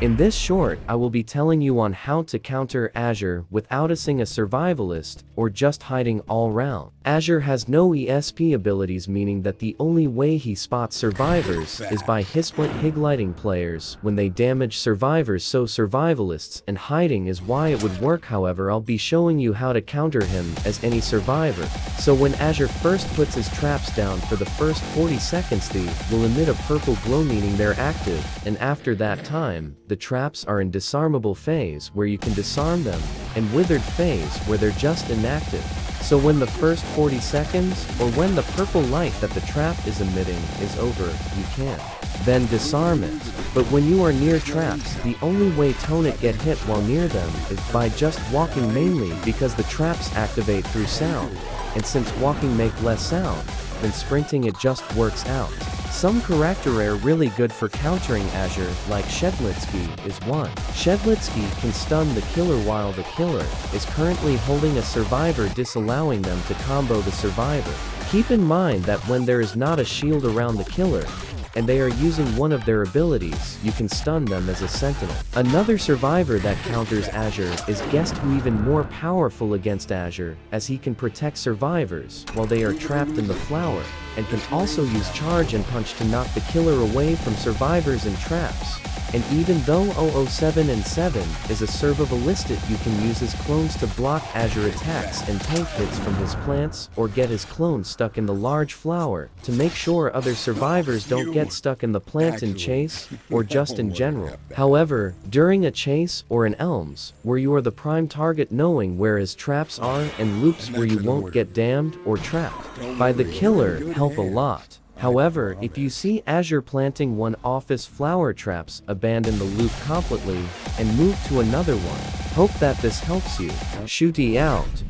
In this short, I will be telling you on how to counter Azure without using a survivalist or just hiding all round. Azure has no ESP abilities, meaning that the only way he spots survivors is by highlighting players when they damage survivors, so survivalists and hiding is why it would work. However, I'll be showing you how to counter him as any survivor. So when Azure first puts his traps down, for the first 40 seconds they will emit a purple glow, meaning they're active, and after that time, the traps are in disarmable phase where you can disarm them, and withered phase where they're just inactive. So when the first 40 seconds, or when the purple light that the trap is emitting is over, you can then disarm it. But when you are near traps, the only way to get hit while near them is by just walking, mainly because the traps activate through sound, and since walking make less sound than sprinting, it just works out. Some characters are really good for countering Azure, like Shedlitsky is one. Shedlitsky can stun the killer while the killer is currently holding a survivor, disallowing them to combo the survivor. Keep in mind that when there is not a shield around the killer, and they are using one of their abilities, you can stun them as a sentinel. Another survivor that counters Azure is Guest, who even more powerful against Azure, as he can protect survivors while they are trapped in the flower, and can also use charge and punch to knock the killer away from survivors and traps. And even though 007 and 7 is a survivalistic, you can use his clones to block Azure attacks and tank hits from his plants, or get his clone stuck in the large flower to make sure other survivors don't get stuck in the plant in chase, or just in general. However, during a chase or an elms, where you are the prime target, knowing where his traps are and loops where you won't get damned or trapped by the killer help a lot. However, if you see Azure planting one office flower traps, abandon the loop completely and move to another one. Hope that this helps you. Shooty out.